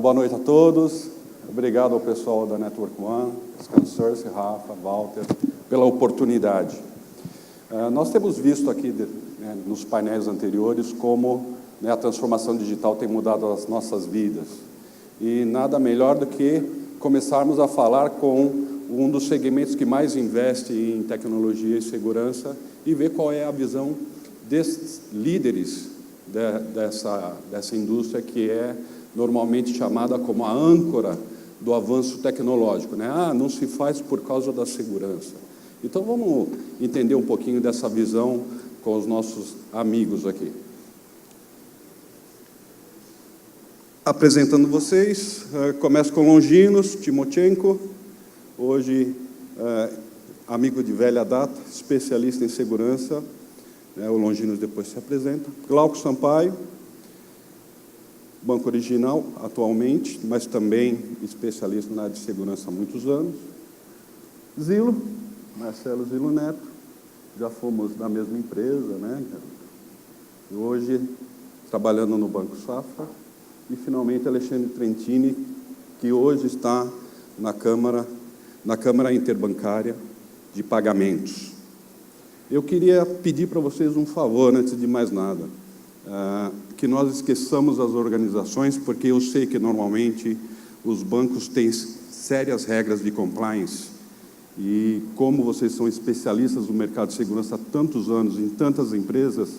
Boa noite a todos. Obrigado ao pessoal da Network One, Scansource, Rafa, Walter, pela oportunidade. Nós temos visto aqui, nos painéis anteriores, como a transformação digital tem mudado as nossas vidas. E nada melhor do que começarmos a falar com um dos segmentos que mais investe em tecnologia e segurança e ver qual é a visão desses líderes dessa indústria, que é normalmente chamada como a âncora do avanço tecnológico, né? Não se faz por causa da segurança. Então, vamos entender um pouquinho dessa visão com os nossos amigos aqui. Apresentando vocês, começo com Longinos Timochenko, hoje amigo de velha data, especialista em segurança, o Longinos depois se apresenta. Glauco Sampaio, Banco Original atualmente, mas também especialista na área de segurança há muitos anos. Zilo, Marcelo Zilo Neto, já fomos da mesma empresa, né? E hoje trabalhando no Banco Safra. E finalmente Alexandre Trentini, que hoje está na Câmara Interbancária de Pagamentos. Eu queria pedir para vocês um favor, antes de mais nada, que nós esqueçamos as organizações, porque eu sei que normalmente os bancos têm sérias regras de compliance, e como vocês são especialistas no mercado de segurança há tantos anos, em tantas empresas,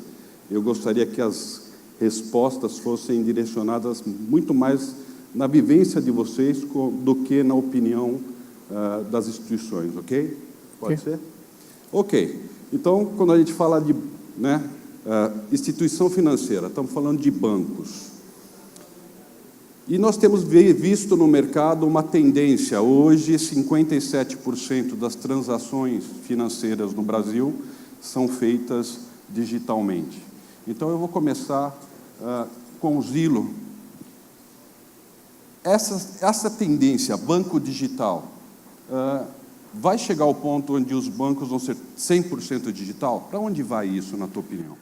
eu gostaria que as respostas fossem direcionadas muito mais na vivência de vocês do que na opinião das instituições, ok? Pode ser? Ok. Então, quando a gente fala de instituição financeira, estamos falando de bancos. E nós temos visto no mercado uma tendência. Hoje, 57% das transações financeiras no Brasil são feitas digitalmente. Então, eu vou começar com o Zilo. Essa tendência, banco digital, vai chegar ao ponto onde os bancos vão ser 100% digital? Para onde vai isso, na tua opinião?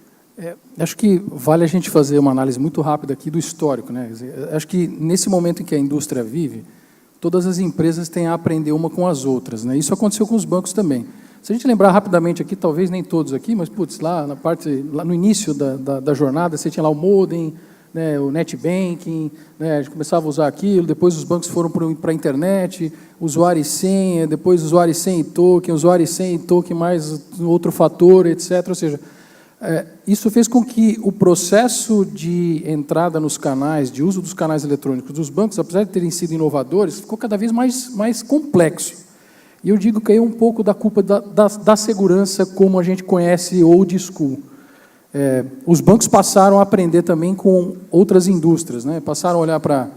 Acho que vale a gente fazer uma análise muito rápida aqui do histórico, né? Acho que nesse momento em que a indústria vive, todas as empresas têm a aprender uma com as outras, né? Isso aconteceu com os bancos também. Se a gente lembrar rapidamente aqui, talvez nem todos aqui, mas putz, lá no início da jornada, você tinha lá o modem, né, o NetBanking, né, a gente começava a usar aquilo, depois os bancos foram para a internet, usuário e senha, depois usuário e senha e token mais outro fator, etc. Ou seja, isso fez com que o processo de entrada nos canais, de uso dos canais eletrônicos dos bancos, apesar de terem sido inovadores, ficou cada vez mais complexo. E eu digo que é um pouco da culpa da segurança como a gente conhece old school. Os bancos passaram a aprender também com outras indústrias, né? Passaram a olhar para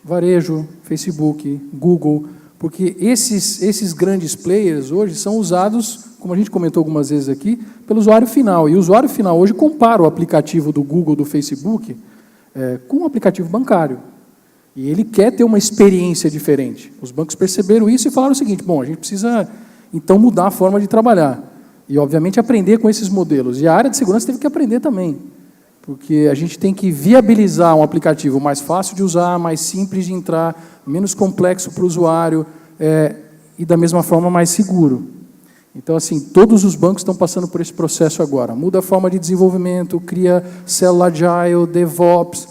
varejo, Facebook, Google, porque esses grandes players hoje são usados, como a gente comentou algumas vezes aqui, pelo usuário final. E o usuário final hoje compara o aplicativo do Google, do Facebook, com o aplicativo bancário. E ele quer ter uma experiência diferente. Os bancos perceberam isso e falaram o seguinte: bom, a gente precisa, então, mudar a forma de trabalhar. E, obviamente, aprender com esses modelos. E a área de segurança teve que aprender também, porque a gente tem que viabilizar um aplicativo mais fácil de usar, mais simples de entrar, menos complexo para o usuário e, da mesma forma, mais seguro. Então, assim, todos os bancos estão passando por esse processo agora. Muda a forma de desenvolvimento, cria célula agile, DevOps,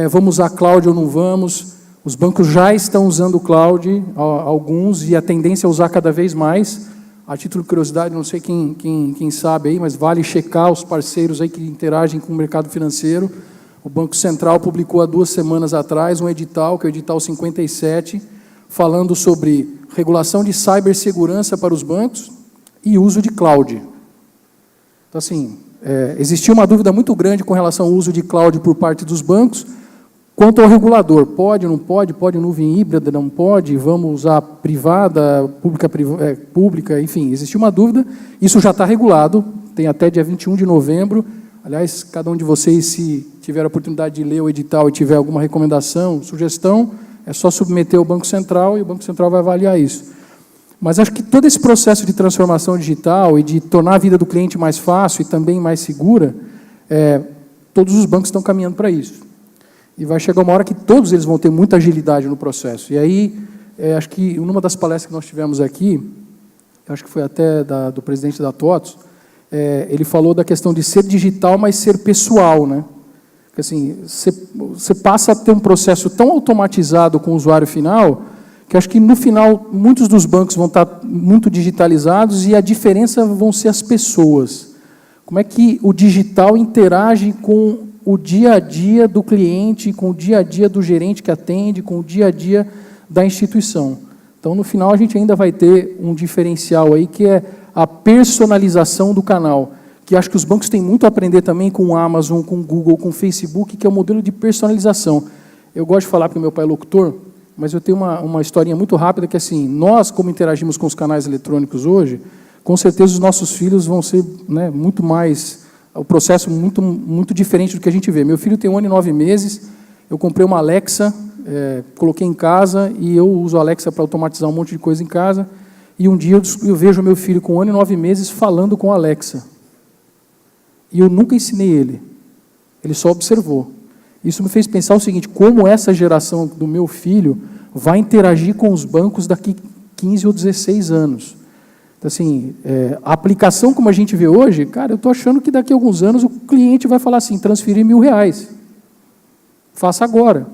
vamos usar cloud ou não vamos. Os bancos já estão usando o cloud, alguns, e a tendência é usar cada vez mais. A título de curiosidade, não sei quem sabe aí, mas vale checar os parceiros aí que interagem com o mercado financeiro. O Banco Central publicou há 2 semanas atrás um edital, que é o edital 57, falando sobre regulação de cibersegurança para os bancos e uso de cloud. Então, assim, existia uma dúvida muito grande com relação ao uso de cloud por parte dos bancos. Quanto ao regulador, pode, não pode, pode nuvem híbrida, não pode, vamos usar privada, pública, enfim, existiu uma dúvida, isso já está regulado, tem até dia 21 de novembro, aliás, cada um de vocês, se tiver a oportunidade de ler o edital e tiver alguma recomendação, sugestão, é só submeter ao Banco Central e o Banco Central vai avaliar isso. Mas acho que todo esse processo de transformação digital e de tornar a vida do cliente mais fácil e também mais segura, todos os bancos estão caminhando para isso. E vai chegar uma hora que todos eles vão ter muita agilidade no processo. E aí, acho que numa das palestras que nós tivemos aqui, acho que foi até do presidente da TOTS, ele falou da questão de ser digital, mas ser pessoal, né? Porque, assim, você passa a ter um processo tão automatizado com o usuário final, que acho que, no final, muitos dos bancos vão estar muito digitalizados e a diferença vão ser as pessoas. Como é que o digital interage com o dia a dia do cliente, com o dia a dia do gerente que atende, com o dia a dia da instituição. Então, no final, a gente ainda vai ter um diferencial aí, que é a personalização do canal, que acho que os bancos têm muito a aprender também com o Amazon, com o Google, com o Facebook, que é o modelo de personalização. Eu gosto de falar, porque meu pai é locutor, mas eu tenho uma historinha muito rápida, que assim, nós, como interagimos com os canais eletrônicos hoje, com certeza os nossos filhos vão ser, né, muito mais, o processo muito diferente do que a gente vê. Meu filho tem 1 ano e 9 meses, eu comprei uma Alexa, coloquei em casa, e eu uso a Alexa para automatizar um monte de coisa em casa, e um dia eu vejo meu filho com 1 ano e 9 meses falando com a Alexa. E eu nunca ensinei ele só observou. Isso me fez pensar o seguinte: como essa geração do meu filho vai interagir com os bancos daqui 15 ou 16 anos. Então, assim, a aplicação como a gente vê hoje, cara, eu estou achando que daqui a alguns anos o cliente vai falar assim, transferir R$1.000. Faça agora.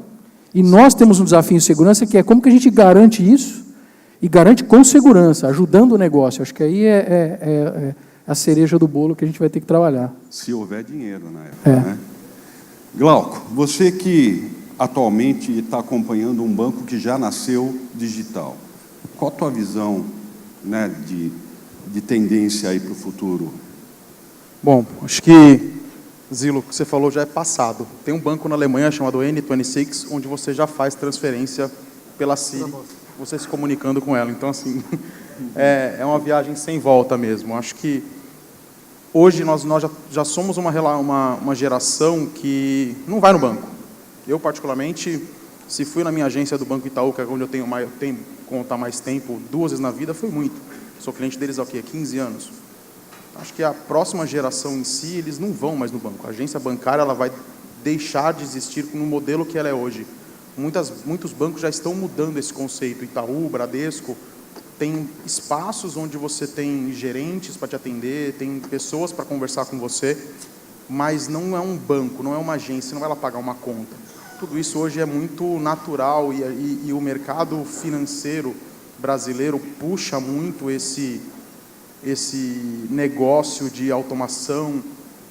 E nós temos um desafio de segurança, que é como que a gente garante isso, e garante com segurança, ajudando o negócio. Acho que aí é a cereja do bolo que a gente vai ter que trabalhar. Se houver dinheiro na época, né? Glauco, você que atualmente está acompanhando um banco que já nasceu digital, qual a tua visão, né, de tendência aí para o futuro? Bom, acho que, Zilo, o que você falou já é passado. Tem um banco na Alemanha chamado N26, onde você já faz transferência pela Siri, você se comunicando com ela. Então, assim, é uma viagem sem volta mesmo. Acho que hoje nós já somos uma geração que não vai no banco. Eu, particularmente, se fui na minha agência do Banco Itaú, que é onde eu tenho contar mais tempo, 2 vezes na vida, foi muito. Sou cliente deles há 15 anos. Acho que a próxima geração em si, eles não vão mais no banco. A agência bancária ela vai deixar de existir no modelo que ela é hoje. Muitos bancos já estão mudando esse conceito. Itaú, Bradesco, tem espaços onde você tem gerentes para te atender, tem pessoas para conversar com você, mas não é um banco, não é uma agência, não vai lá pagar uma conta. Tudo isso hoje é muito natural e o mercado financeiro brasileiro puxa muito esse negócio de automação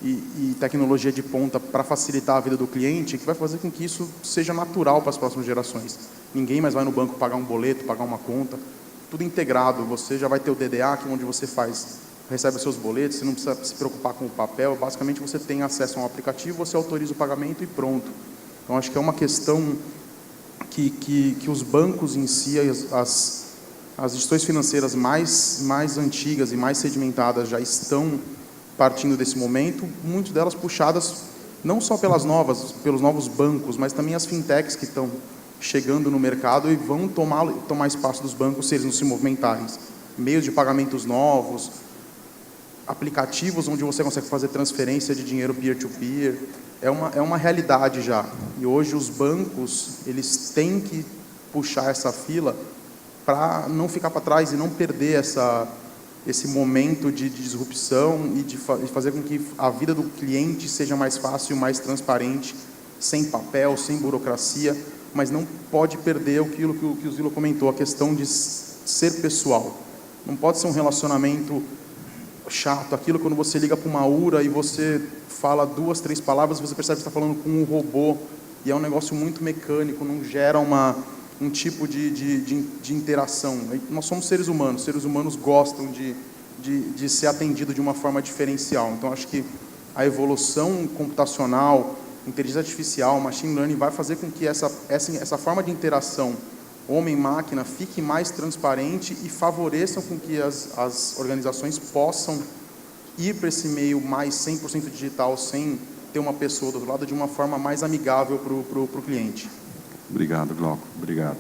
e tecnologia de ponta para facilitar a vida do cliente, que vai fazer com que isso seja natural para as próximas gerações. Ninguém mais vai no banco pagar um boleto, pagar uma conta, tudo integrado. Você já vai ter o DDA, que é onde você recebe os seus boletos, você não precisa se preocupar com o papel, basicamente você tem acesso a um aplicativo, você autoriza o pagamento e pronto. Então, acho que é uma questão que os bancos em si, as instituições financeiras mais antigas e mais sedimentadas já estão partindo desse momento, muitas delas puxadas não só pelos novos bancos, mas também as fintechs que estão chegando no mercado e vão tomar espaço dos bancos se eles não se movimentarem. Meios de pagamentos novos, aplicativos onde você consegue fazer transferência de dinheiro peer-to-peer, é uma realidade já. E hoje os bancos, eles têm que puxar essa fila para não ficar para trás e não perder esse momento de disrupção e de fazer com que a vida do cliente seja mais fácil, mais transparente, sem papel, sem burocracia, mas não pode perder aquilo que o Zilo comentou, a questão de ser pessoal. Não pode ser um relacionamento chato, aquilo quando você liga para uma URA e você fala 2, 3 palavras, você percebe que está falando com um robô, e é um negócio muito mecânico, não gera um tipo de interação. Nós somos seres humanos gostam de ser atendido de uma forma diferencial. Então, acho que a evolução computacional, inteligência artificial, machine learning, vai fazer com que essa forma de interação homem-máquina fique mais transparente e favoreçam com que as organizações possam ir para esse meio mais 100% digital, sem ter uma pessoa do outro lado, de uma forma mais amigável para o cliente. Obrigado, Glauco. Obrigado.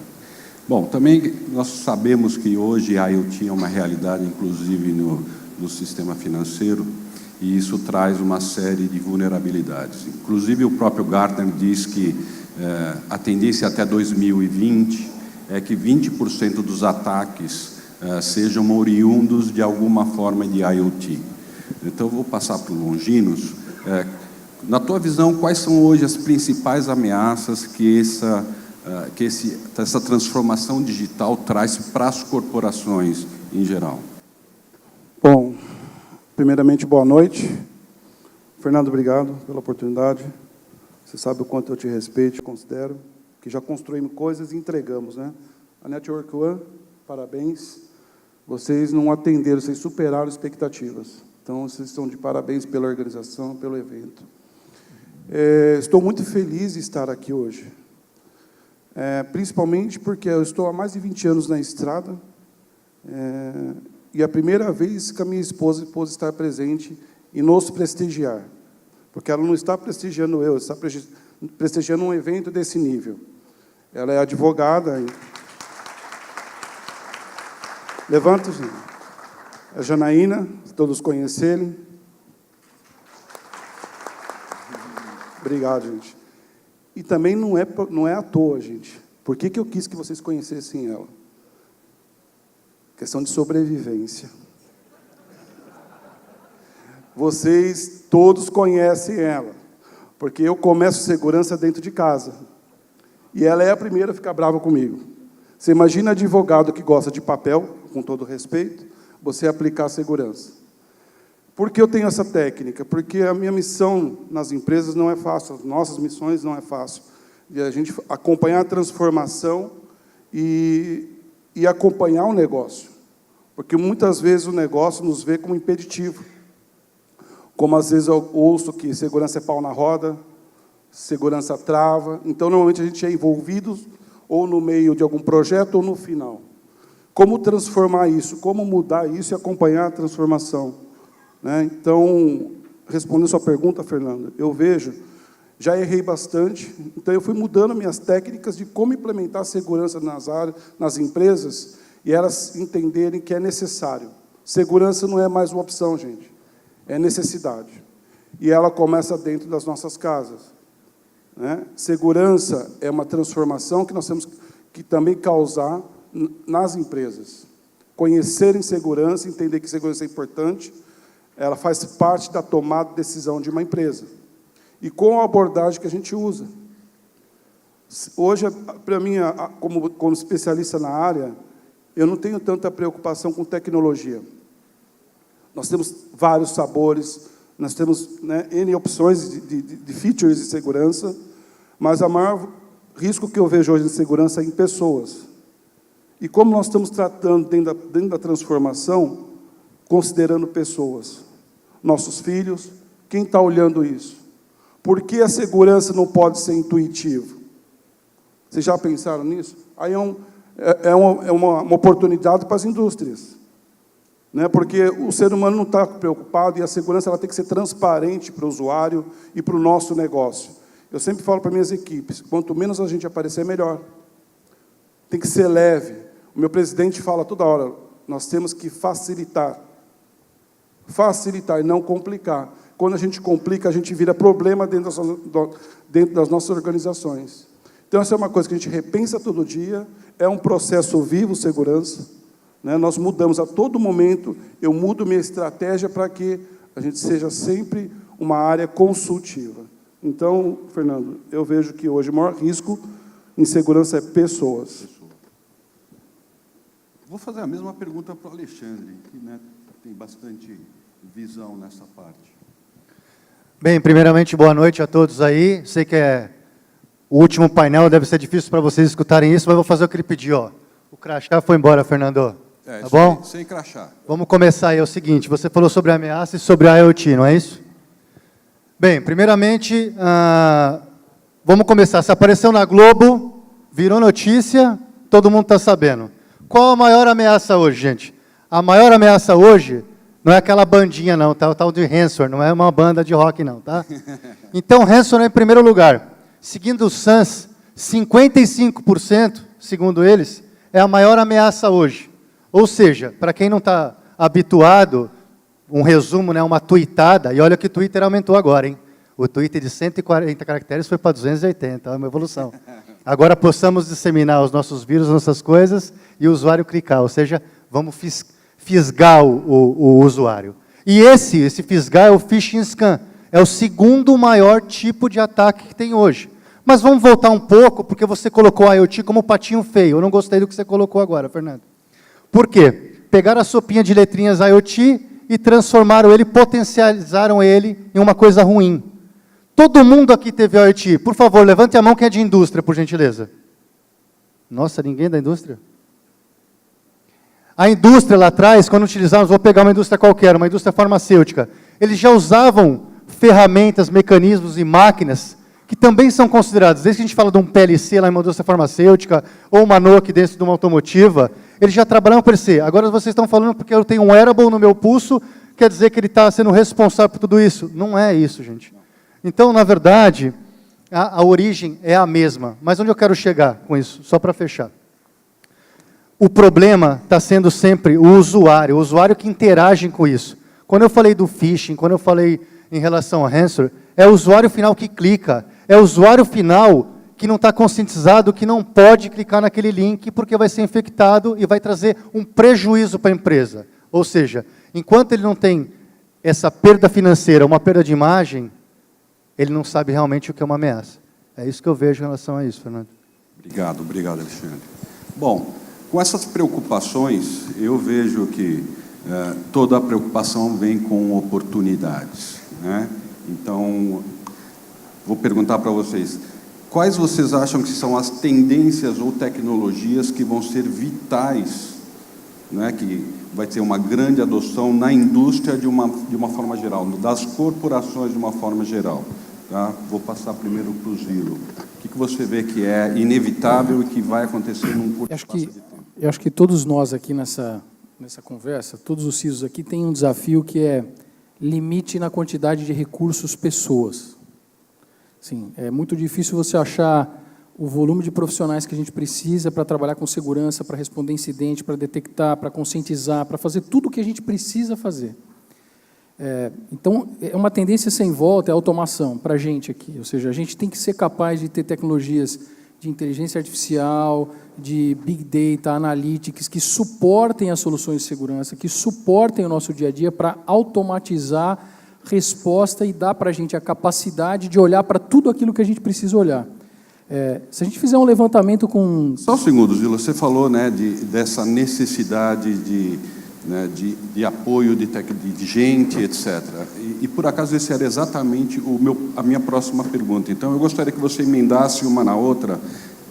Bom, também nós sabemos que hoje a IoT é uma realidade, inclusive no sistema financeiro, e isso traz uma série de vulnerabilidades. Inclusive, o próprio Gartner diz que a tendência até 2020 é que 20% dos ataques sejam oriundos de alguma forma de IoT. Então, eu vou passar para o Longinos. Na tua visão, quais são hoje as principais ameaças que essa transformação digital traz para as corporações em geral? Bom, primeiramente, boa noite. Fernando, obrigado pela oportunidade. Você sabe o quanto eu te respeito e considero, que já construímos coisas e entregamos, né? A Network One, parabéns. Vocês não atenderam, vocês superaram expectativas. Então, vocês estão de parabéns pela organização, pelo evento. Estou muito feliz de estar aqui hoje. Principalmente porque eu estou há mais de 20 anos na estrada, e é a primeira vez que a minha esposa pôde estar presente e nos prestigiar. Porque ela não está prestigiando eu, está prestigiando um evento desse nível. Ela é advogada. Levanta, gente. A Janaína, todos conhecerem. Obrigado, gente. E também não é à toa, gente. Por que eu quis que vocês conhecessem ela? Questão de sobrevivência. Vocês todos conhecem ela, porque eu começo segurança dentro de casa. E ela é a primeira a ficar brava comigo. Você imagina advogado que gosta de papel, com todo respeito, você aplicar segurança. Por que eu tenho essa técnica? Porque a minha missão nas empresas não é fácil, as nossas missões não é fácil. E a gente acompanhar a transformação e acompanhar o negócio. Porque muitas vezes o negócio nos vê como impeditivo. Como às vezes eu ouço que segurança é pau na roda, segurança trava. Então, normalmente, a gente é envolvido ou no meio de algum projeto ou no final. Como transformar isso? Como mudar isso e acompanhar a transformação? Né? Então, respondendo a sua pergunta, Fernando, eu vejo, já errei bastante, então eu fui mudando minhas técnicas de como implementar segurança nas áreas, nas empresas, e elas entenderem que é necessário. Segurança não é mais uma opção, gente, é necessidade. E ela começa dentro das nossas casas. Né? Segurança é uma transformação que nós temos que também causar nas empresas. Conhecerem segurança, entender que segurança é importante, ela faz parte da tomada de decisão de uma empresa. E com a abordagem que a gente usa. Hoje, para mim, como especialista na área, eu não tenho tanta preocupação com tecnologia. Nós temos vários sabores, nós temos, né, N opções de features de segurança, mas o maior risco que eu vejo hoje de segurança é em pessoas. E como nós estamos tratando dentro da transformação, considerando pessoas, nossos filhos, quem está olhando isso? Por que a segurança não pode ser intuitiva? Vocês já pensaram nisso? Aí é uma oportunidade para as indústrias. Né? Porque o ser humano não está preocupado e a segurança ela tem que ser transparente para o usuário e para o nosso negócio. Eu sempre falo para minhas equipes, quanto menos a gente aparecer, melhor. Tem que ser leve. O meu presidente fala toda hora, nós temos que facilitar. Facilitar e não complicar. Quando a gente complica, a gente vira problema dentro das nossas organizações. Então, essa é uma coisa que a gente repensa todo dia, é um processo vivo, segurança. Né? Nós mudamos a todo momento, eu mudo minha estratégia para que a gente seja sempre uma área consultiva. Então, Fernando, eu vejo que hoje o maior risco em segurança é pessoas. Vou fazer a mesma pergunta para o Alexandre, que, né, tem bastante visão nessa parte. Bem, primeiramente, boa noite a todos aí. Sei que o último painel, deve ser difícil para vocês escutarem isso, mas vou fazer o que ele pediu. Ó. O crachá foi embora, Fernando. Tá bom? Sem crachá. Vamos começar aí. É o seguinte, você falou sobre a ameaça e sobre a IoT, não é isso? Bem, primeiramente, vamos começar. Se apareceu na Globo, virou notícia, todo mundo está sabendo. Qual a maior ameaça hoje, gente? A maior ameaça hoje não é aquela bandinha, não, tá? O tal de ransomware, não é uma banda de rock, não, tá? Então, ransomware em primeiro lugar. Seguindo o SANS, 55%, segundo eles, é a maior ameaça hoje. Ou seja, para quem não está habituado, um resumo, né, uma tweetada, e olha que o Twitter aumentou agora, hein? O Twitter de 140 caracteres foi para 280, é uma evolução. Agora possamos disseminar os nossos vírus, as nossas coisas, e o usuário clicar, ou seja, vamos fisgar o usuário. E esse fisgar é o phishing scan, é o segundo maior tipo de ataque que tem hoje. Mas vamos voltar um pouco, porque você colocou a IoT como patinho feio. Eu não gostei do que você colocou agora, Fernando. Por quê? Pegaram a sopinha de letrinhas IoT e transformaram ele, potencializaram ele em uma coisa ruim. Todo mundo aqui teve IoT. Por favor, levante a mão quem é de indústria, por gentileza. Nossa, ninguém da indústria? A indústria lá atrás, quando utilizávamos, vou pegar uma indústria qualquer, uma indústria farmacêutica, eles já usavam ferramentas, mecanismos e máquinas que também são considerados, desde que a gente fala de um PLC lá em uma indústria farmacêutica, ou uma NOC dentro de uma automotiva, eles já trabalham por PLC. Agora vocês estão falando porque eu tenho um wearable no meu pulso, quer dizer que ele está sendo responsável por tudo isso. Não é isso, gente. Então, na verdade, a origem é a mesma. Mas onde eu quero chegar com isso? Só para fechar. O problema está sendo sempre o usuário que interage com isso. Quando eu falei do phishing, quando eu falei em relação ao ransomware, é o usuário final que clica, é o usuário final que não está conscientizado, que não pode clicar naquele link porque vai ser infectado e vai trazer um prejuízo para a empresa. Ou seja, enquanto ele não tem essa perda financeira, uma perda de imagem, ele não sabe realmente o que é uma ameaça. É isso que eu vejo em relação a isso, Fernando. Obrigado, Alexandre. Bom, com essas preocupações, eu vejo que toda a preocupação vem com oportunidades, né? Então, vou perguntar para vocês, quais vocês acham que são as tendências ou tecnologias que vão ser vitais, né, que vai ter uma grande adoção na indústria de uma forma geral, das corporações de uma forma geral? Tá? Vou passar primeiro para o Zilo. O que você vê que é inevitável e que vai acontecer num curto espaço de tempo? Eu acho que todos nós aqui nessa conversa, todos os CISOs aqui, têm um desafio que é limite na quantidade de recursos pessoas. Sim, é muito difícil você achar o volume de profissionais que a gente precisa para trabalhar com segurança, para responder incidente, para detectar, para conscientizar, para fazer tudo o que a gente precisa fazer. Então, é uma tendência sem volta, é a automação para a gente aqui. Ou seja, a gente tem que ser capaz de ter tecnologias de inteligência artificial, de big data, analytics, que suportem as soluções de segurança, que suportem o nosso dia a dia para automatizar resposta e dar para a gente a capacidade de olhar para tudo aquilo que a gente precisa olhar. Se a gente fizer um levantamento com... Só um segundo, Zilo, você falou, né, dessa necessidade de apoio de gente, etc. E, por acaso, esse era exatamente a minha próxima pergunta. Então, eu gostaria que você emendasse uma na outra,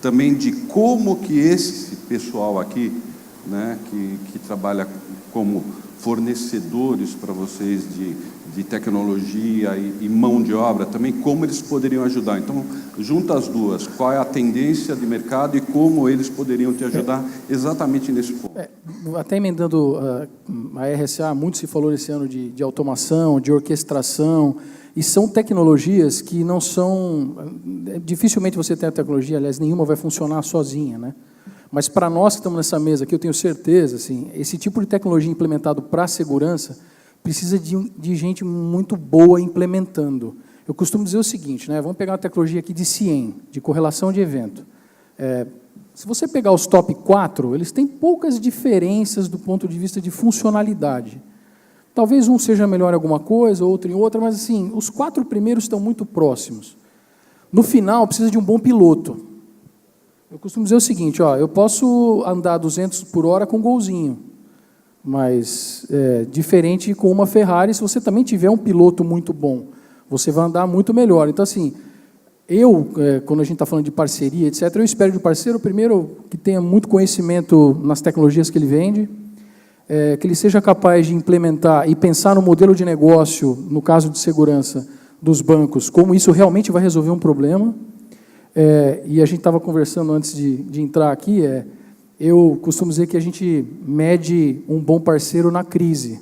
também de como que esse pessoal aqui, né, que trabalha como fornecedores para vocês de tecnologia e mão de obra, também como eles poderiam ajudar. Então, junta as duas, qual é a tendência de mercado e como eles poderiam te ajudar exatamente nesse ponto. Até emendando a RSA, muito se falou esse ano de automação, de orquestração, e são tecnologias que não são... Dificilmente você tem a tecnologia, aliás, nenhuma vai funcionar sozinha, né? Mas para nós que estamos nessa mesa aqui, eu tenho certeza, assim, esse tipo de tecnologia implementado para a segurança precisa de gente muito boa implementando. Eu costumo dizer o seguinte, né? Vamos pegar uma tecnologia aqui de CIEM, de correlação de evento. Se você pegar os top 4, eles têm poucas diferenças do ponto de vista de funcionalidade. Talvez um seja melhor em alguma coisa, outro em outra, mas assim, os 4 primeiros estão muito próximos. No final, precisa de um bom piloto. Eu costumo dizer o seguinte, ó, eu posso andar 200 por hora com golzinho, mas diferente com uma Ferrari, se você também tiver um piloto muito bom, você vai andar muito melhor. Então, assim, quando a gente está falando de parceria, etc., eu espero de um parceiro, primeiro, que tenha muito conhecimento nas tecnologias que ele vende, que ele seja capaz de implementar e pensar no modelo de negócio, no caso de segurança dos bancos, como isso realmente vai resolver um problema. E a gente estava conversando antes de entrar aqui, eu costumo dizer que a gente mede um bom parceiro na crise.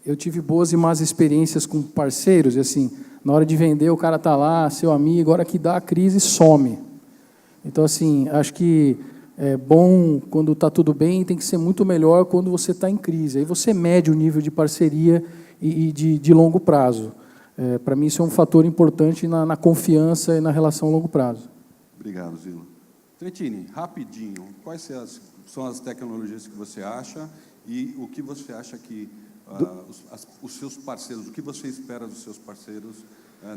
Eu tive boas e más experiências com parceiros, e assim, na hora de vender o cara está lá, seu amigo, a hora que dá a crise, some. Então, assim, acho que é bom quando está tudo bem, tem que ser muito melhor quando você está em crise. Aí você mede o nível de parceria e de longo prazo. Para mim, isso é um fator importante na confiança e na relação a longo prazo. Obrigado, Zilo. Trentini, rapidinho, quais são as tecnologias que você acha e o que você acha que os seus parceiros, o que você espera dos seus parceiros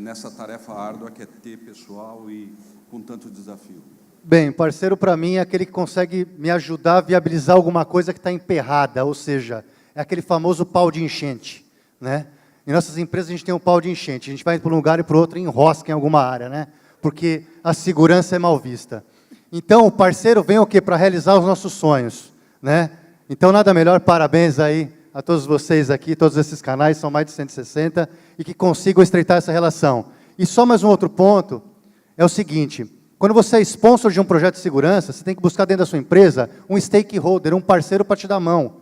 nessa tarefa árdua que é ter pessoal e com tanto desafio? Bem, parceiro para mim é aquele que consegue me ajudar a viabilizar alguma coisa que está emperrada, ou seja, é aquele famoso pau de enchente, né? Em nossas empresas a gente tem um pau de enchente, a gente vai para um lugar e para o outro e enrosca em alguma área, né? Porque a segurança é mal vista. Então, o parceiro vem o quê? Para realizar os nossos sonhos, né? Então, nada melhor, parabéns aí a todos vocês aqui, todos esses canais, são mais de 160, e que consigam estreitar essa relação. E só mais um outro ponto, é o seguinte, quando você é sponsor de um projeto de segurança, você tem que buscar dentro da sua empresa um stakeholder, um parceiro para te dar a mão.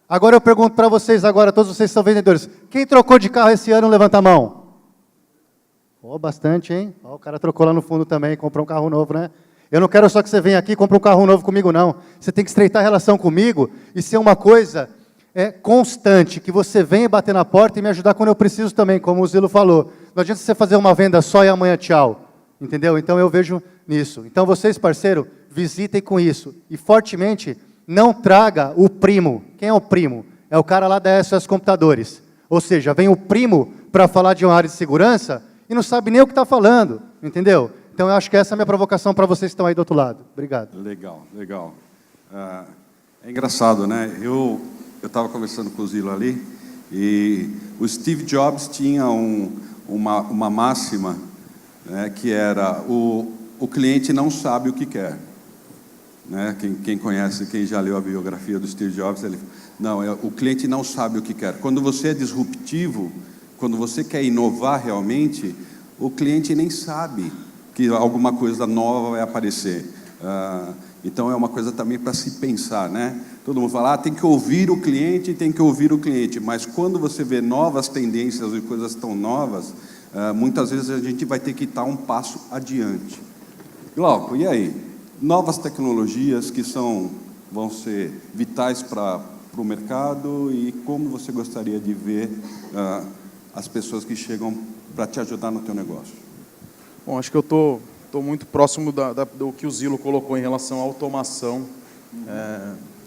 Agora eu pergunto para vocês, agora, todos vocês são vendedores, quem trocou de carro esse ano, levanta a mão? Oh, bastante, hein? Oh, o cara trocou lá no fundo também, comprou um carro novo, né? Eu não quero só que você venha aqui e compre um carro novo comigo, não. Você tem que estreitar a relação comigo e ser uma coisa constante, que você venha bater na porta e me ajudar quando eu preciso também, como o Zilo falou. Não adianta você fazer uma venda só e amanhã tchau. Entendeu? Então, eu vejo nisso. Então, vocês, parceiro, visitem com isso. E, fortemente, não traga o primo. Quem é o primo? É o cara lá da SOS Computadores. Ou seja, vem o primo para falar de uma área de segurança e não sabe nem o que está falando. Entendeu? Então, eu acho que essa é a minha provocação para vocês que estão aí do outro lado. Obrigado. Legal, legal. É engraçado, né? Eu estava conversando com o Zilo ali e o Steve Jobs tinha uma máxima, né, que era o cliente não sabe o que quer. Né? Quem conhece, quem já leu a biografia do Steve Jobs, o cliente não sabe o que quer. Quando você é disruptivo, quando você quer inovar realmente, o cliente nem sabe que alguma coisa nova vai aparecer. Então, é uma coisa também para se pensar, né? Todo mundo fala, tem que ouvir o cliente, mas quando você vê novas tendências e coisas tão novas, muitas vezes a gente vai ter que estar um passo adiante. Glauco, e aí? Novas tecnologias que vão ser vitais para o mercado e como você gostaria de ver as pessoas que chegam para te ajudar no teu negócio? Bom, acho que eu estou muito próximo do que o Zilo colocou em relação à automação.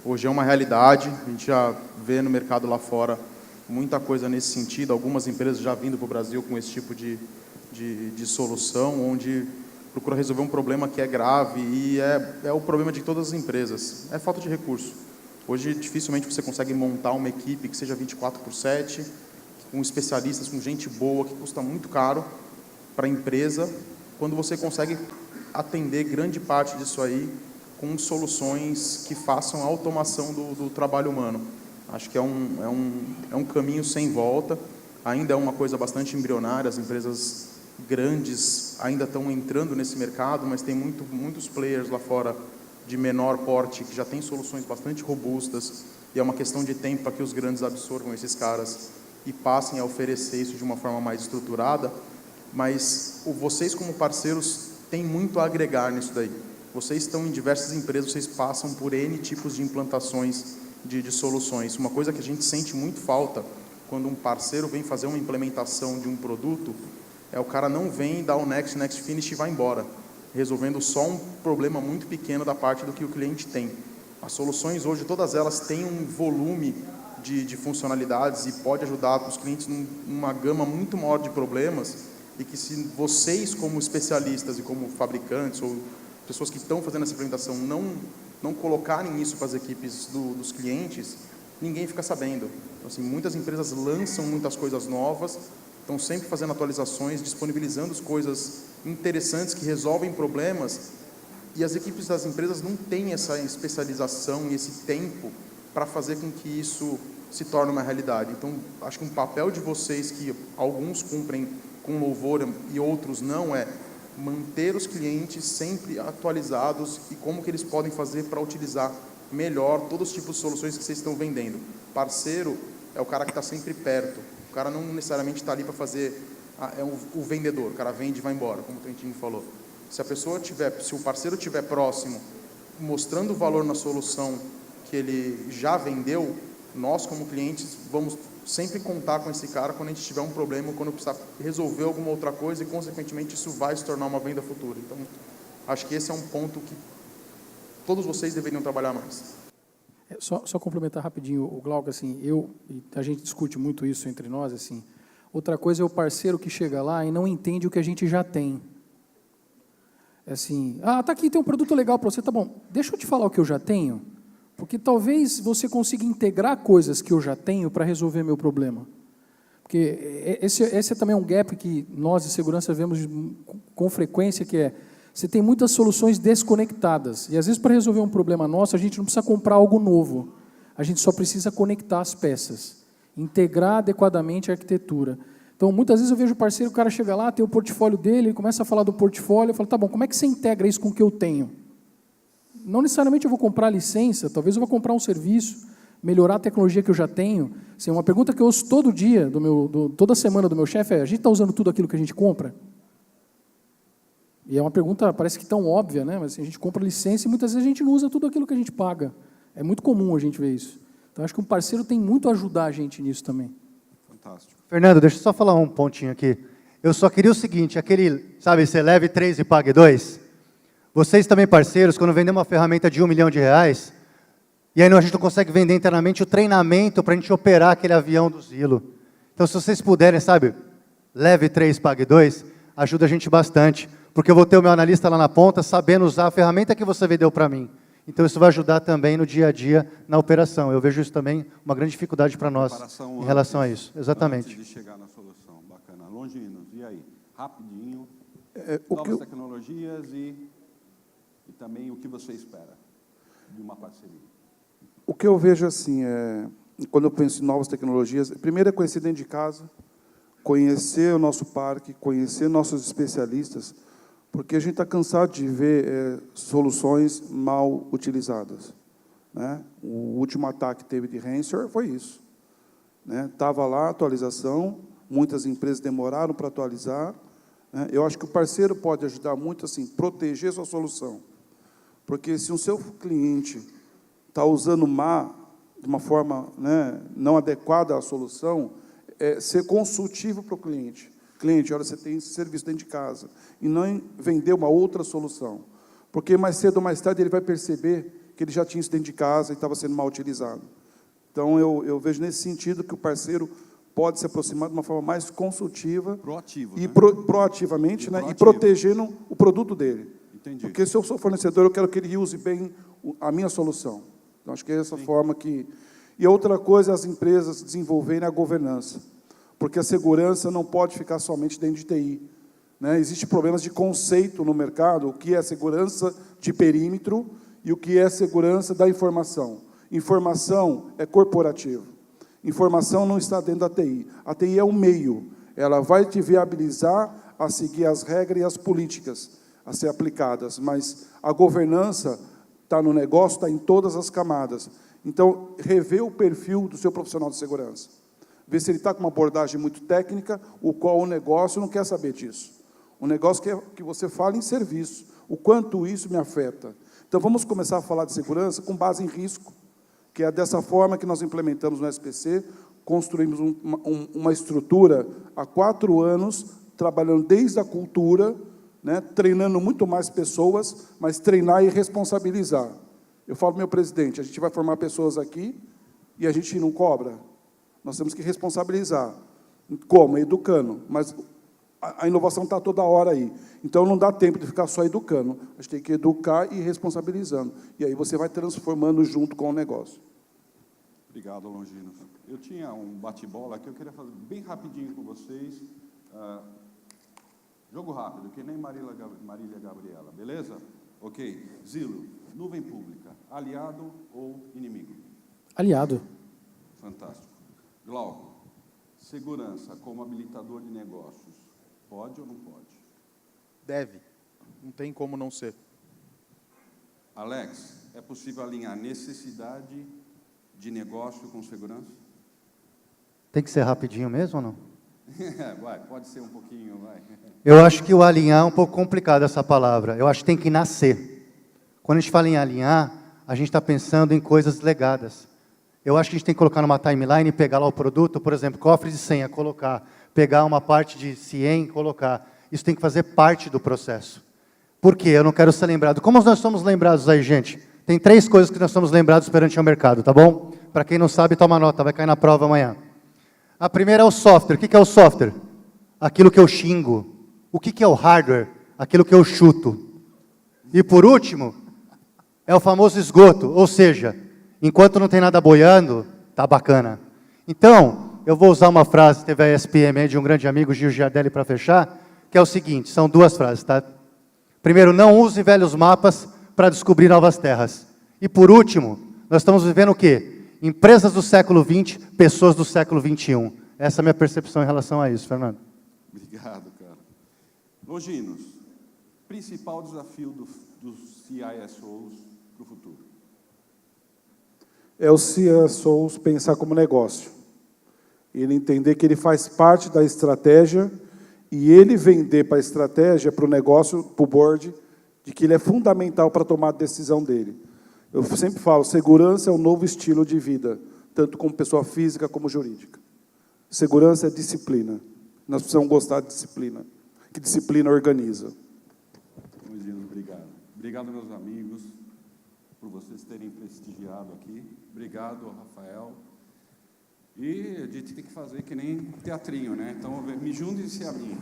Hoje é uma realidade, a gente já vê no mercado lá fora muita coisa nesse sentido, algumas empresas já vindo para o Brasil com esse tipo de solução, onde procura resolver um problema que é grave e é o problema de todas as empresas, é falta de recurso. Hoje, dificilmente você consegue montar uma equipe que seja 24/7, com especialistas, com gente boa, que custa muito caro para a empresa, quando você consegue atender grande parte disso aí com soluções que façam a automação do trabalho humano. Acho que é um caminho sem volta, ainda é uma coisa bastante embrionária, as empresas grandes ainda estão entrando nesse mercado, mas tem muitos players lá fora de menor porte que já têm soluções bastante robustas, e é uma questão de tempo para que os grandes absorvam esses caras e passem a oferecer isso de uma forma mais estruturada, mas vocês como parceiros têm muito a agregar nisso daí. Vocês estão em diversas empresas, vocês passam por N tipos de implantações de soluções. Uma coisa que a gente sente muito falta quando um parceiro vem fazer uma implementação de um produto, o cara não vem, dá o next finish e vai embora, resolvendo só um problema muito pequeno da parte do que o cliente tem. As soluções hoje, todas elas têm um volume de funcionalidades e pode ajudar os clientes numa gama muito maior de problemas, e que se vocês, como especialistas e como fabricantes ou pessoas que estão fazendo essa implementação, não colocarem isso para as equipes dos clientes, ninguém fica sabendo. Então, assim, muitas empresas lançam muitas coisas novas, estão sempre fazendo atualizações, disponibilizando coisas interessantes que resolvem problemas, e as equipes das empresas não têm essa especialização e esse tempo para fazer com que isso se torne uma realidade. Então, acho que um papel de vocês, que alguns cumprem com louvor e outros não, é manter os clientes sempre atualizados e como que eles podem fazer para utilizar melhor todos os tipos de soluções que vocês estão vendendo. Parceiro é o cara que está sempre perto. O cara não necessariamente está ali para fazer... o vendedor, o cara vende e vai embora, como o Trentini falou. Se o parceiro estiver próximo, mostrando o valor na solução que ele já vendeu, nós, como clientes, vamos sempre contar com esse cara quando a gente tiver um problema, quando precisar resolver alguma outra coisa e, consequentemente, isso vai se tornar uma venda futura. Então, acho que esse é um ponto que todos vocês deveriam trabalhar mais. Só complementar rapidinho, o Glauco, assim, a gente discute muito isso entre nós, assim, outra coisa é o parceiro que chega lá e não entende o que a gente já tem. É assim, tá aqui, tem um produto legal para você, tá bom, deixa eu te falar o que eu já tenho, porque talvez você consiga integrar coisas que eu já tenho para resolver meu problema. Porque esse é também um gap que nós de segurança vemos com frequência, que é, você tem muitas soluções desconectadas. E, às vezes, para resolver um problema nosso, a gente não precisa comprar algo novo. A gente só precisa conectar as peças, integrar adequadamente a arquitetura. Então, muitas vezes eu vejo o parceiro, o cara chega lá, tem o portfólio dele, ele começa a falar do portfólio, eu falo, tá bom, como é que você integra isso com o que eu tenho? Não necessariamente eu vou comprar licença, talvez eu vou comprar um serviço, melhorar a tecnologia que eu já tenho. Assim, uma pergunta que eu ouço todo dia, toda semana do meu chefe é, a gente está usando tudo aquilo que a gente compra? E é uma pergunta, parece que tão óbvia, né? Mas assim, a gente compra licença e muitas vezes a gente não usa tudo aquilo que a gente paga. É muito comum a gente ver isso. Então, acho que um parceiro tem muito a ajudar a gente nisso também. Fantástico. Fernando, deixa eu só falar um pontinho aqui. Eu só queria o seguinte, sabe, você leve 3 e pague 2. Vocês também, parceiros, quando vendem uma ferramenta de R$1 milhão, e aí a gente não consegue vender internamente o treinamento para a gente operar aquele avião do Zilo. Então, se vocês puderem, sabe, leve 3, pague 2, ajuda a gente bastante. Porque eu vou ter o meu analista lá na ponta, sabendo usar a ferramenta que você vendeu para mim. Então, isso vai ajudar também no dia a dia, na operação. Eu vejo isso também uma grande dificuldade para nós em relação a isso. Exatamente. Antes de chegar na solução. Bacana. Longinos, e aí? Rapidinho. Novas tecnologias e também o que você espera de uma parceria. O que eu vejo assim, quando eu penso em novas tecnologias, primeiro é conhecer dentro de casa, conhecer o nosso parque, conhecer nossos especialistas, porque a gente está cansado de ver soluções mal utilizadas, né? O último ataque que teve de ransomware foi isso, né? Estava lá a atualização, muitas empresas demoraram para atualizar, né? Eu acho que o parceiro pode ajudar muito assim, proteger sua solução, porque se o seu cliente está usando de uma forma, né, não adequada à solução, ser consultivo para o cliente. Cliente, olha, você tem esse serviço dentro de casa, e não vender uma outra solução. Porque mais cedo ou mais tarde ele vai perceber que ele já tinha isso dentro de casa e estava sendo mal utilizado. Então, eu vejo nesse sentido que o parceiro pode se aproximar de uma forma mais consultiva Proativo, e né? proativamente, né, e protegendo o produto dele. Entendi. Porque se eu sou fornecedor, eu quero que ele use bem a minha solução. Então, acho que é essa forma que... E outra coisa é as empresas desenvolverem a governança, porque a segurança não pode ficar somente dentro de TI, né? Existem problemas de conceito no mercado, o que é segurança de perímetro e o que é segurança da informação. Informação é corporativo. Informação não está dentro da TI. A TI é um meio. Ela vai te viabilizar a seguir as regras e as políticas a ser aplicadas, mas a governança está no negócio, está em todas as camadas. Então, rever o perfil do seu profissional de segurança. Ver se ele está com uma abordagem muito técnica, o qual o negócio não quer saber disso. O negócio quer que você fale em serviço, o quanto isso me afeta. Então, vamos começar a falar de segurança com base em risco, que é dessa forma que nós implementamos no SPC, construímos uma estrutura há 4 anos, trabalhando desde a cultura, né, treinando muito mais pessoas, mas treinar e responsabilizar. Eu falo, meu presidente, a gente vai formar pessoas aqui e a gente não cobra. Nós temos que responsabilizar. Como? Educando. Mas a inovação está toda hora aí. Então, não dá tempo de ficar só educando. A gente tem que educar e responsabilizando. E aí você vai transformando junto com o negócio. Obrigado, Longinos. Eu tinha um bate-bola que eu queria fazer bem rapidinho com vocês. Jogo rápido, que nem Marília Gabriela, beleza? Ok. Zilo, nuvem pública, aliado ou inimigo? Aliado. Fantástico. Glauco, segurança como habilitador de negócios, pode ou não pode? Deve. Não tem como não ser. Alex, é possível alinhar necessidade de negócio com segurança? Tem que ser rapidinho mesmo ou não? Vai, pode ser um pouquinho, vai. Eu acho que o alinhar é um pouco complicado essa palavra. Eu acho que tem que nascer. Quando a gente fala em alinhar, a gente está pensando em coisas legadas. Eu acho que a gente tem que colocar numa timeline, pegar lá o produto, por exemplo, cofre de senha, colocar, pegar uma parte de CIEM, colocar. Isso tem que fazer parte do processo. Por quê? Eu não quero ser lembrado. Como nós somos lembrados aí, gente? Tem 3 coisas que nós somos lembrados perante o mercado, tá bom? Para quem não sabe, toma nota, vai cair na prova amanhã. A primeira é o software. O que é o software? Aquilo que eu xingo. O que é o hardware? Aquilo que eu chuto. E por último, é o famoso esgoto, ou seja, enquanto não tem nada boiando, tá bacana. Então, eu vou usar uma frase, teve a SPM aí de um grande amigo, Gil Giardelli, para fechar, que é o seguinte, são 2 frases, tá? Primeiro, não use velhos mapas para descobrir novas terras. E por último, nós estamos vivendo o quê? Empresas do século XX, pessoas do século XXI. Essa é a minha percepção em relação a isso, Fernando. Obrigado, cara. Longinos, principal desafio dos CISOs para o futuro? É o CISOs pensar como negócio. Ele entender que ele faz parte da estratégia e ele vender para a estratégia, para o negócio, para o board, de que ele é fundamental para tomar a decisão dele. Eu sempre falo, segurança é um novo estilo de vida, tanto como pessoa física como jurídica. Segurança é disciplina. Nós precisamos gostar de disciplina, que disciplina organiza. Obrigado. Obrigado, meus amigos, por vocês terem prestigiado aqui. Obrigado, Rafael. E a gente tem que fazer que nem teatrinho, né? Então, me juntem-se a mim.